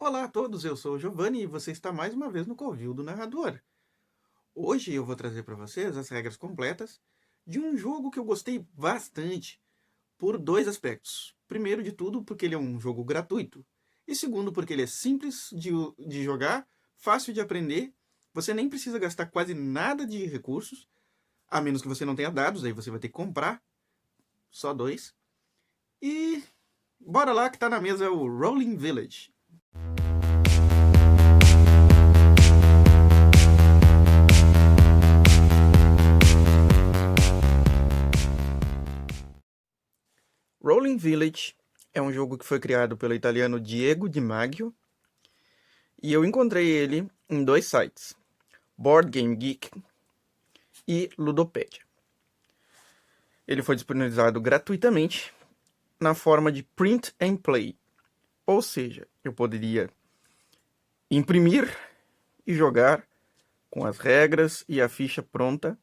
Olá a todos, eu sou o Giovanni e você está mais uma vez no Covil do Narrador. Hoje eu vou trazer para vocês as regras completas de um jogo que eu gostei bastante por dois aspectos. Primeiro de tudo, porque ele é um jogo gratuito. E segundo, porque ele é simples de jogar, fácil de aprender. Você nem precisa gastar quase nada de recursos, a menos que você não tenha dados, aí você vai ter que comprar. Só dois. E bora lá que tá na mesa o Rolling Village. Rolling Village é um jogo que foi criado pelo italiano Diego Di Maggio e eu encontrei ele em dois sites, Board Game Geek e Ludopedia. Ele foi disponibilizado gratuitamente na forma de print and play, ou seja, eu poderia imprimir e jogar com as regras e a ficha pronta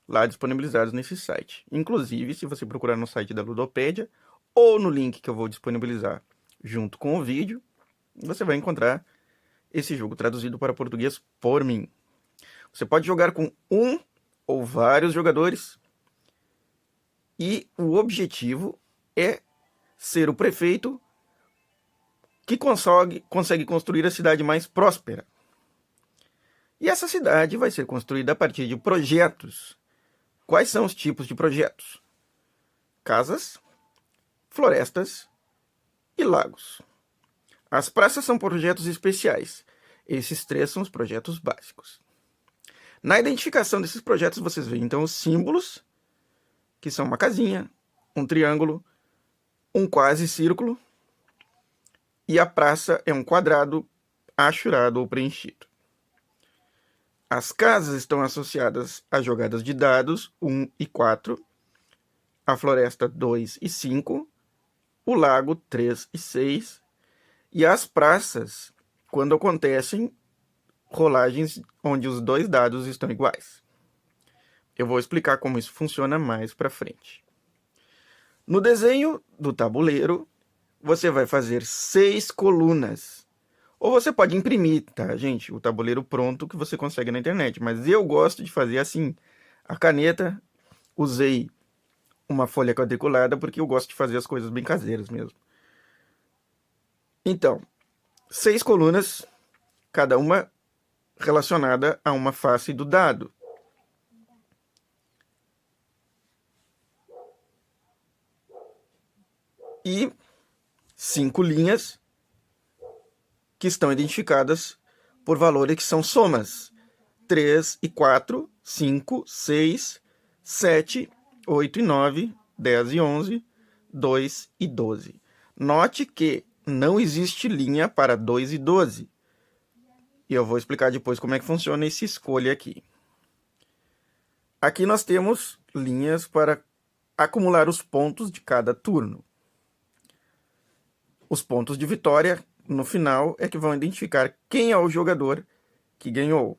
lá disponibilizados nesse site. Inclusive, se você procurar no site da Ludopedia ou no link que eu vou disponibilizar junto com o vídeo, você vai encontrar esse jogo traduzido para português por mim. Você pode jogar com um ou vários jogadores e o objetivo é ser o prefeito que consegue construir a cidade mais próspera. E essa cidade vai ser construída a partir de projetos. Quais são os tipos de projetos? Casas, florestas e lagos. As praças são projetos especiais. Esses três são os projetos básicos. Na identificação desses projetos, vocês veem então os símbolos, que são uma casinha, um triângulo, um quase círculo, e a praça é um quadrado achurado ou preenchido. As casas estão associadas a jogadas de dados 1 e 4, a floresta 2 e 5, o lago 3 e 6, e as praças, quando acontecem rolagens onde os dois dados estão iguais. Eu vou explicar como isso funciona mais para frente. No desenho do tabuleiro, você vai fazer 6 colunas. Ou você pode imprimir, tá, gente? O tabuleiro pronto que você consegue na internet. Mas eu gosto de fazer assim. A caneta, usei uma folha quadriculada porque eu gosto de fazer as coisas bem caseiras mesmo. Então, 6 colunas, cada uma relacionada a uma face do dado. E 5 linhas que estão identificadas por valores que são somas. 3 e 4, 5, 6, 7, 8 e 9, 10 e 11, 2 e 12. Note que não existe linha para 2 e 12. E eu vou explicar depois como é que funciona esse escolha aqui. Aqui nós temos linhas para acumular os pontos de cada turno. Os pontos de vitória, no final, é que vão identificar quem é o jogador que ganhou.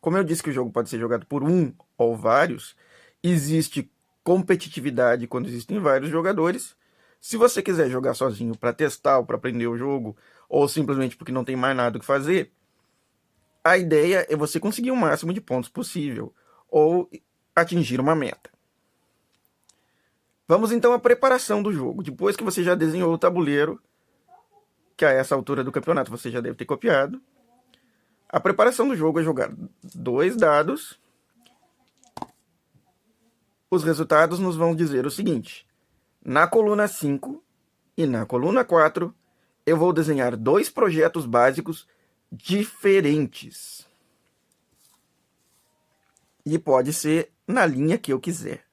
Como eu disse que o jogo pode ser jogado por um ou vários, existe competitividade quando existem vários jogadores. Se você quiser jogar sozinho para testar ou para aprender o jogo, ou simplesmente porque não tem mais nada o que fazer, a ideia é você conseguir o máximo de pontos possível, ou atingir uma meta. Vamos então à preparação do jogo. Depois que você já desenhou o tabuleiro, que a essa altura do campeonato você já deve ter copiado, a preparação do jogo é jogar 2 dados. Os resultados nos vão dizer o seguinte: na coluna 5 e na coluna 4, eu vou desenhar 2 projetos básicos diferentes. E pode ser na linha que eu quiser.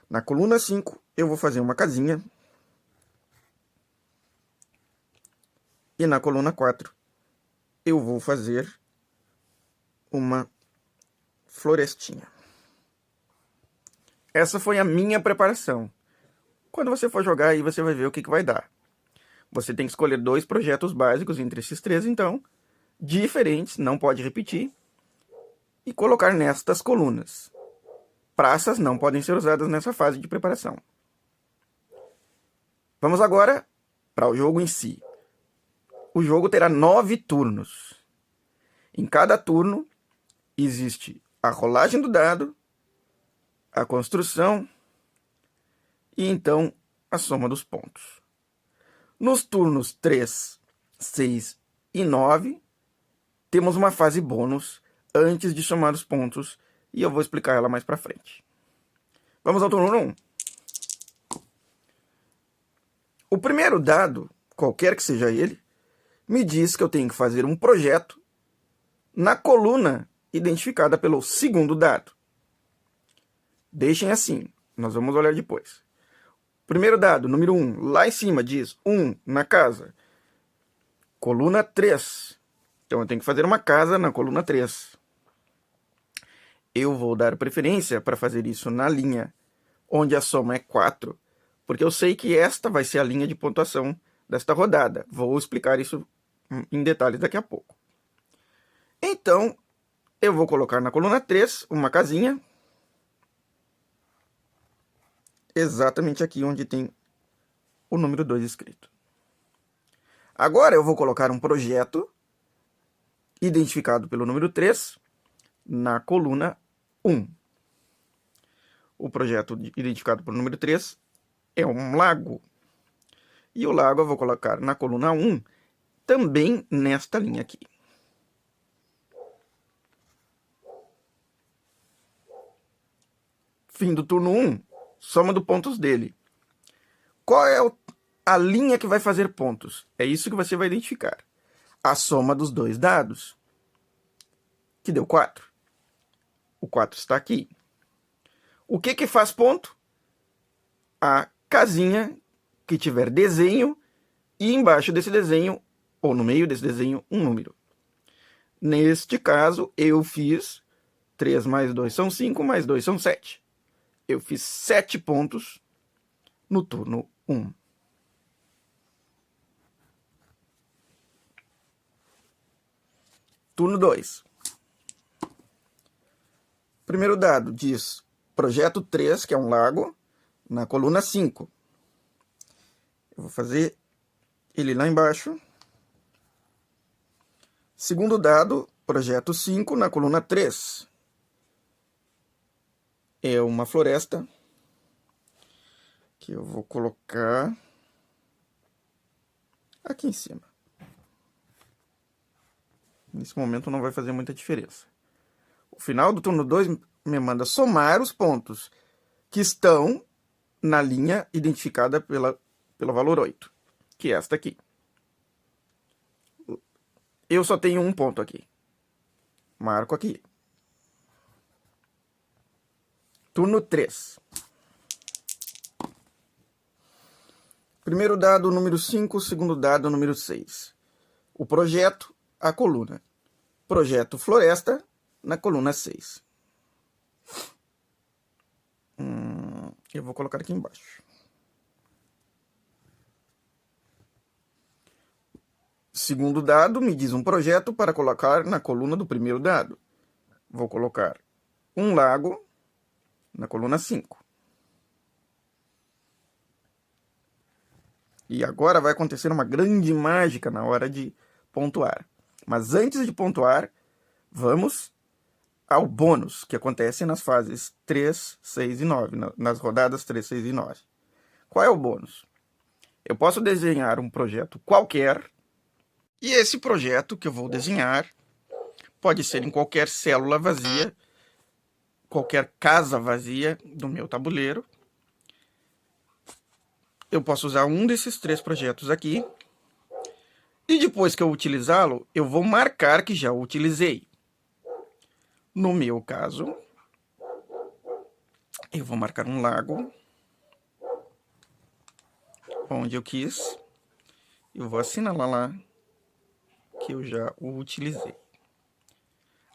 Na coluna 5, eu vou fazer uma casinha. E na coluna 4, eu vou fazer uma florestinha. Essa foi a minha preparação. Quando você for jogar aí, você vai ver o que vai dar. Você tem que escolher 2 projetos básicos entre esses 3, então, diferentes, não pode repetir, e colocar nestas colunas. Praças não podem ser usadas nessa fase de preparação. Vamos agora para o jogo em si. o jogo terá 9 turnos. Em cada turno, existe a rolagem do dado, a construção e então a soma dos pontos. Nos turnos 3, 6 e 9, temos uma fase bônus antes de somar os pontos e eu vou explicar ela mais para frente. Vamos ao turno 1. O primeiro dado, qualquer que seja ele, me diz que eu tenho que fazer um projeto na coluna identificada pelo segundo dado. Deixem assim, nós vamos olhar depois. Primeiro dado, número 1, lá em cima diz 1 na casa. Coluna 3. Então eu tenho que fazer uma casa na coluna 3. Eu vou dar preferência para fazer isso na linha onde a soma é 4, porque eu sei que esta vai ser a linha de pontuação desta rodada. Vou explicar isso em detalhes daqui a pouco. Então, eu vou colocar na coluna 3 uma casinha, exatamente aqui onde tem o número 2 escrito. Agora eu vou colocar um projeto identificado pelo número 3 na coluna 1. O projeto identificado pelo número 3 é um lago. E o lago eu vou colocar na coluna 1, também nesta linha aqui. Fim do turno 1, soma dos pontos dele. Qual é a linha que vai fazer pontos? É isso que você vai identificar. A soma dos dois dados, que deu 4. O 4 está aqui. O que faz ponto? A casinha que tiver desenho e embaixo desse desenho, ou no meio desse desenho, um número. Neste caso, eu fiz 3 mais 2 são 5, mais 2 são 7. Eu fiz 7 pontos no turno 1. Turno 2. Primeiro dado diz projeto 3, que é um lago, na coluna 5. Eu vou fazer ele lá embaixo. Segundo dado, projeto 5, na coluna 3. É uma floresta que eu vou colocar aqui em cima. Nesse momento não vai fazer muita diferença. O final do turno 2 me manda somar os pontos que estão na linha identificada pelo valor 8, que é esta aqui. Eu só tenho um ponto aqui. Marco aqui. Turno 3. Primeiro dado, número 5. Segundo dado, número 6. O projeto, a coluna. Projeto floresta, na coluna 6. Eu vou colocar aqui embaixo. Segundo dado, me diz um projeto para colocar na coluna do primeiro dado. Vou colocar um lago na coluna 5. E agora vai acontecer uma grande mágica na hora de pontuar. Mas antes de pontuar, vamos ao bônus, que acontece nas fases 3, 6 e 9, nas rodadas 3, 6 e 9. Qual é o bônus? Eu posso desenhar um projeto qualquer, e esse projeto que eu vou desenhar pode ser em qualquer célula vazia, qualquer casa vazia do meu tabuleiro. Eu posso usar um desses 3 projetos aqui, e depois que eu utilizá-lo, eu vou marcar que já o utilizei. No meu caso, eu vou marcar um lago, onde eu quis. Eu vou assinalar lá que eu já o utilizei.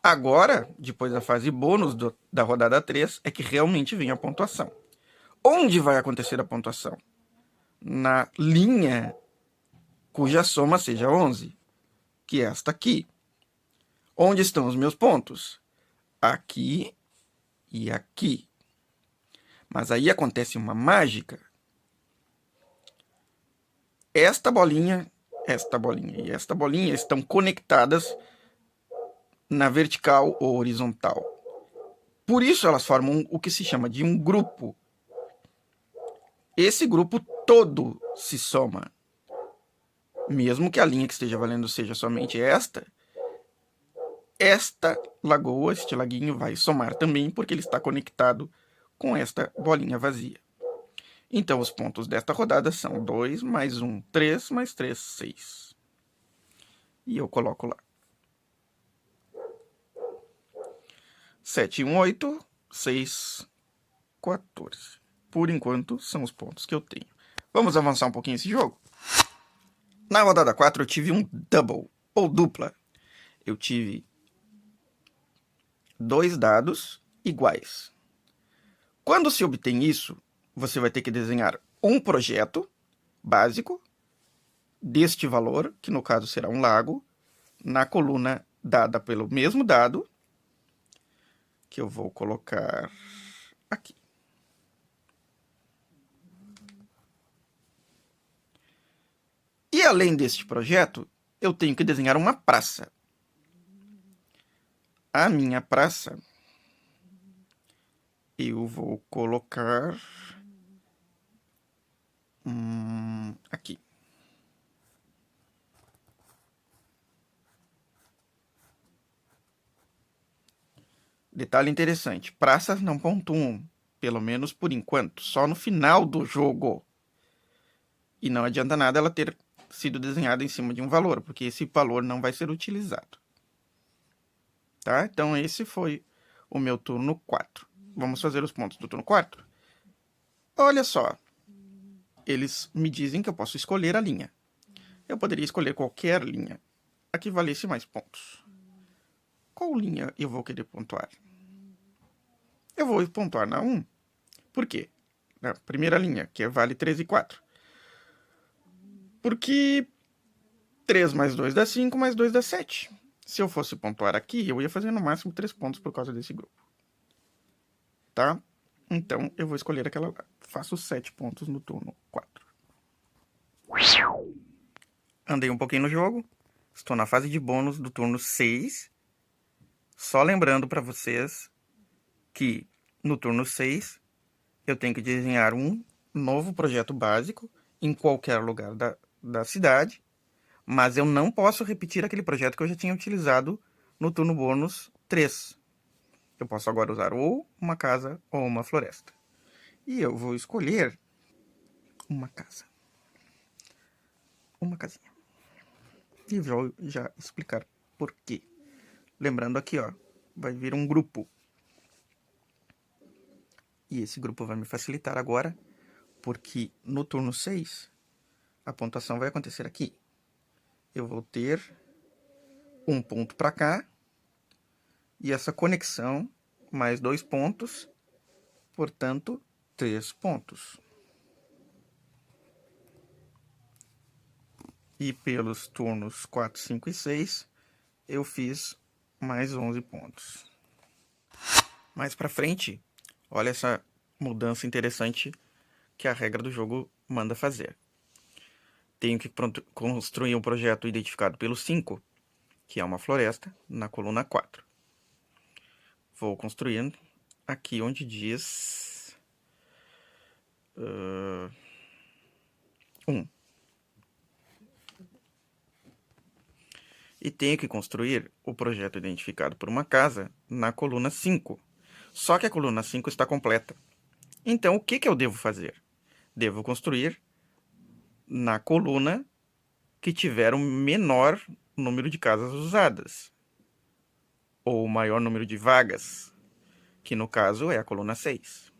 Agora, depois da fase bônus da rodada 3, é que realmente vem a pontuação. Onde vai acontecer a pontuação? Na linha cuja soma seja 11, que é esta aqui. Onde estão os meus pontos? Aqui e aqui. Mas aí acontece uma mágica. Esta bolinha esta bolinha e esta bolinha estão conectadas na vertical ou horizontal. Por isso elas formam o que se chama de um grupo. Esse grupo todo se soma. Mesmo que a linha que esteja valendo seja somente esta lagoa, este laguinho vai somar também, porque ele está conectado com esta bolinha vazia. Então, os pontos desta rodada são 2 mais 1, 3 mais 3, 6. E eu coloco lá. 7, 1, 8, 6, 14. Por enquanto, são os pontos que eu tenho. Vamos avançar um pouquinho esse jogo? Na rodada 4, eu tive um double, ou dupla. Eu tive 2 dados iguais. Quando se obtém isso, você vai ter que desenhar um projeto básico deste valor, que no caso será um lago, na coluna dada pelo mesmo dado, que eu vou colocar aqui. E além deste projeto, eu tenho que desenhar uma praça. A minha praça, eu vou colocar aqui. Detalhe interessante, praças não pontuam, pelo menos por enquanto, só no final do jogo. E não adianta nada ela ter sido desenhada em cima de um valor, porque esse valor não vai ser utilizado. Tá? Então esse foi o meu turno 4. Vamos fazer os pontos do turno 4? Olha só, eles me dizem que eu posso escolher a linha. Eu poderia escolher qualquer linha, a que valesse mais pontos. Qual linha eu vou querer pontuar? Eu vou pontuar na 1. Por quê? Na primeira linha, que vale 3 e 4. Porque 3 mais 2 dá 5, mais 2 dá 7. Se eu fosse pontuar aqui, eu ia fazer no máximo 3 pontos por causa desse grupo. Tá? Então, eu vou escolher aquela lá. Faço 7 pontos no turno 4. Andei um pouquinho no jogo. Estou na fase de bônus do turno 6. Só lembrando para vocês que no turno 6 eu tenho que desenhar um novo projeto básico em qualquer lugar da cidade, mas eu não posso repetir aquele projeto que eu já tinha utilizado no turno bônus 3. Eu posso agora usar ou uma casa ou uma floresta. E eu vou escolher uma casa. Uma casinha. E vou já explicar por quê. Lembrando aqui, ó, vai vir um grupo. E esse grupo vai me facilitar agora, porque no turno 6, a pontuação vai acontecer aqui. Eu vou ter um ponto para cá, e essa conexão, mais 2 pontos, portanto, 3 pontos. E pelos turnos 4, 5 e 6, eu fiz mais 11 pontos. Mais para frente, olha essa mudança interessante que a regra do jogo manda fazer. Tenho que construir um projeto identificado pelo 5, que é uma floresta, na coluna 4. Vou construindo aqui onde diz 1. E tenho que construir o projeto identificado por uma casa na coluna 5. Só que a coluna 5 está completa. Então, o que eu devo fazer? Devo construir na coluna que tiver o menor número de casas usadas, ou o maior número de vagas, que no caso é a coluna 6.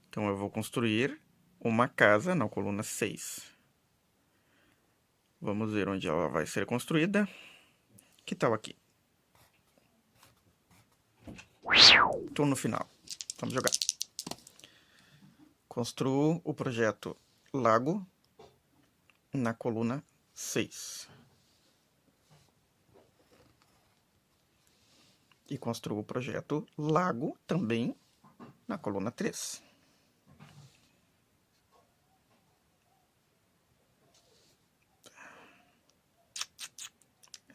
Então, eu vou construir uma casa na coluna 6. Vamos ver onde ela vai ser construída. Que tal aqui? Turno final. Vamos jogar. Construo o projeto Lago na coluna 6. E construo o projeto Lago também na coluna 3.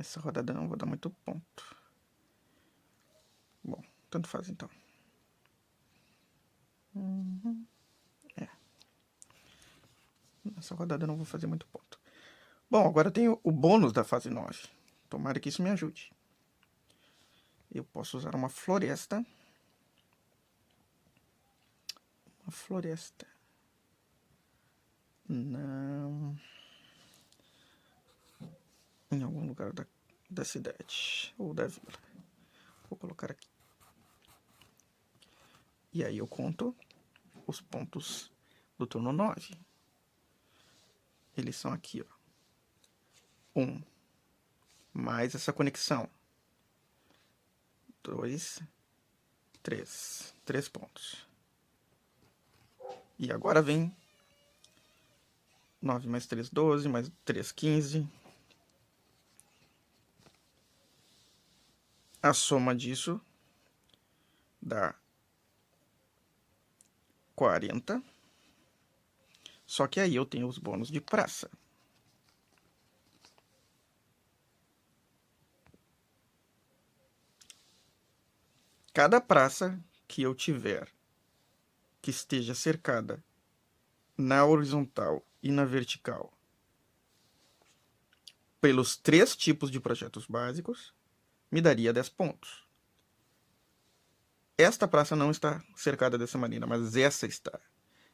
Essa rodada não vou dar muito ponto. Bom, tanto faz então. É. Nessa rodada eu não vou fazer muito ponto. Bom, agora tem o bônus da fase 9. Tomara que isso me ajude. Eu posso usar uma floresta. Uma floresta. Não. Em algum lugar da cidade. Ou da vila. Vou colocar aqui. E aí eu conto os pontos do turno 9. Eles são aqui, ó. 1. Mais essa conexão. 2, 3. 3 pontos. E agora vem 9 mais 3, 12, mais 3, 15. A soma disso dá 40. Só que aí eu tenho os bônus de praça. Cada praça que eu tiver que esteja cercada na horizontal e na vertical pelos 3 tipos de projetos básicos, me daria 10 pontos. Esta praça não está cercada dessa maneira, mas essa está.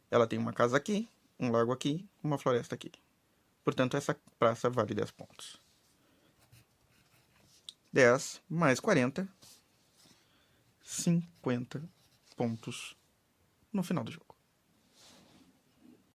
Ela tem uma casa aqui, um lago aqui, uma floresta aqui. Portanto, essa praça vale 10 pontos. 10 mais 40, 50 pontos no final do jogo.